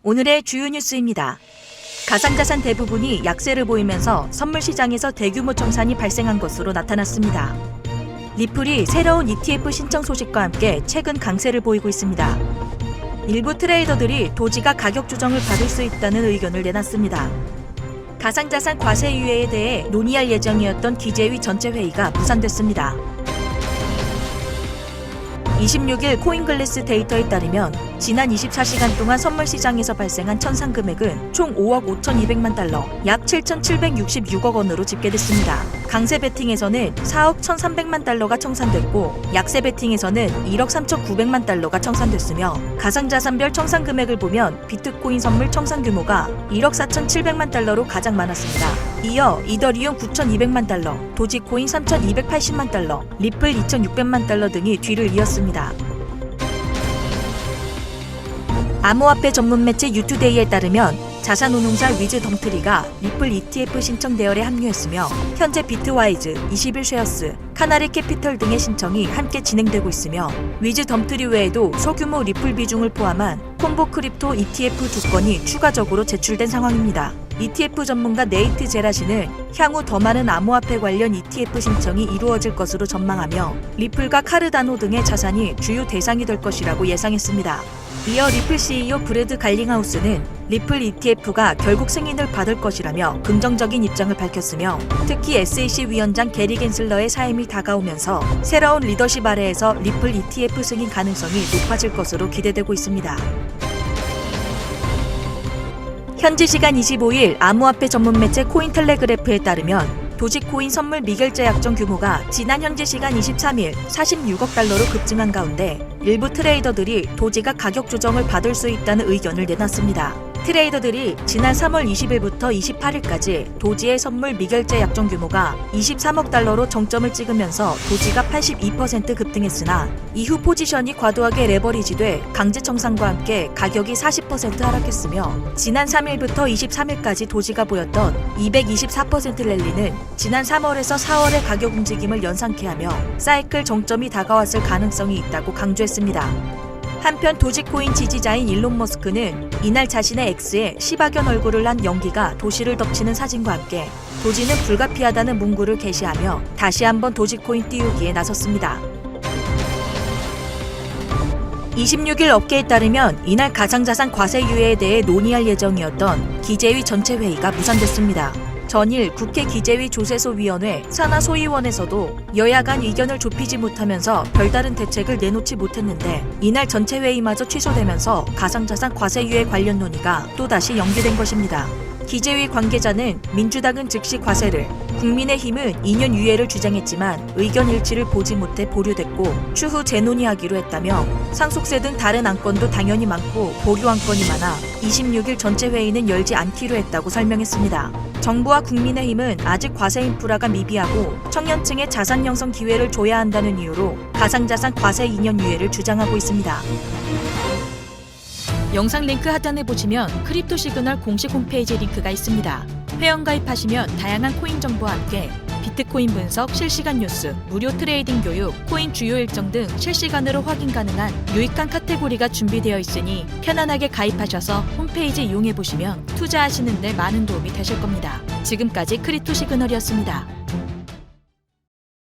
오늘의 주요 뉴스입니다. 가상자산 대부분이 약세를 보이면서 선물 시장에서 대규모 청산이 발생한 것으로 나타났습니다. 리플이 새로운 ETF 신청 소식과 함께 최근 강세를 보이고 있습니다. 일부 트레이더들이 도지가 가격 조정을 받을 수 있다는 의견을 내놨습니다. 가상자산 과세 유예에 대해 논의할 예정이었던 기재위 전체 회의가 무산됐습니다. 26일 코인글래스 데이터에 따르면 지난 24시간 동안 선물 시장에서 발생한 청산 금액은 총 5억 5,200만 달러, 약 7,766억 원으로 집계됐습니다. 강세 베팅에서는 4억 1,300만 달러가 청산됐고 약세 베팅에서는 1억 3,900만 달러가 청산됐으며 가상자산별 청산 금액을 보면 비트코인 선물 청산 규모가 1억 4,700만 달러로 가장 많았습니다. 이어 이더리움 9,200만 달러, 도지코인 3,280만 달러, 리플 2,600만 달러 등이 뒤를 이었습니다. 암호화폐 전문 매체 유투데이에 따르면 자산운용사 위즈덤트리가 리플 ETF 신청 대열에 합류했으며 현재 비트와이즈, 21쉐어스, 카나리 캐피털 등의 신청이 함께 진행되고 있으며 위즈덤트리 외에도 소규모 리플 비중을 포함한 콤보 크립토 ETF 2건이 추가적으로 제출된 상황입니다. ETF 전문가 네이트 제라시는 향후 더 많은 암호화폐 관련 ETF 신청이 이루어질 것으로 전망하며 리플과 카르다노 등의 자산이 주요 대상이 될 것이라고 예상했습니다. 이어 리플 CEO 브래드 갈링하우스는 리플 ETF가 결국 승인을 받을 것이라며 긍정적인 입장을 밝혔으며 특히 SEC 위원장 게리 겐슬러의 사임이 다가오면서 새로운 리더십 아래에서 리플 ETF 승인 가능성이 높아질 것으로 기대되고 있습니다. 현지 시간 25일 암호화폐 전문 매체 코인텔레그래프에 따르면 도지코인 선물 미결제 약정 규모가 지난 현지 시간 23일 46억 달러로 급증한 가운데 일부 트레이더들이 도지가 가격 조정을 받을 수 있다는 의견을 내놨습니다. 트레이더들이 지난 3월 20일부터 28일까지 도지의 선물 미결제 약정 규모가 23억 달러로 정점을 찍으면서 도지가 82% 급등했으나 이후 포지션이 과도하게 레버리지돼 강제 청산과 함께 가격이 40% 하락했으며 지난 3일부터 23일까지 도지가 보였던 224% 랠리는 지난 3월에서 4월의 가격 움직임을 연상케 하며 사이클 정점이 다가왔을 가능성이 있다고 강조했습니다. 한편 도지코인 지지자인 일론 머스크는 이날 자신의 X에 시바견 얼굴을 한 연기가 도시를 덮치는 사진과 함께 도지는 불가피하다는 문구를 게시하며 다시 한번 도지코인 띄우기에 나섰습니다. 26일 업계에 따르면 이날 가상자산 과세 유예에 대해 논의할 예정이었던 기재위 전체 회의가 무산됐습니다. 전일 국회 기재위 조세소위원회 산하소위원에서도 여야 간 의견을 좁히지 못하면서 별다른 대책을 내놓지 못했는데 이날 전체 회의마저 취소되면서 가상자산 과세 유예 관련 논의가 또다시 연기된 것입니다. 기재위 관계자는 민주당은 즉시 과세를, 국민의힘은 2년 유예를 주장했지만 의견 일치를 보지 못해 보류됐고 추후 재논의하기로 했다며 상속세 등 다른 안건도 당연히 많고 보류 안건이 많아 26일 전체 회의는 열지 않기로 했다고 설명했습니다. 정부와 국민의힘은 아직 과세 인프라가 미비하고 청년층의 자산 형성 기회를 줘야 한다는 이유로 가상자산 과세 2년 유예를 주장하고 있습니다. 영상 링크 하단에 보시면 크립토 시그널 공식 홈페이지 링크가 있습니다. 회원가입하시면 다양한 코인 정보와 함께 비트코인 분석, 실시간 뉴스, 무료 트레이딩 교육, 코인 주요 일정 등 실시간으로 확인 가능한 유익한 카테고리가 준비되어 있으니 편안하게 가입하셔서 홈페이지 이용해보시면 투자하시는 데 많은 도움이 되실 겁니다. 지금까지 크립토 시그널이었습니다.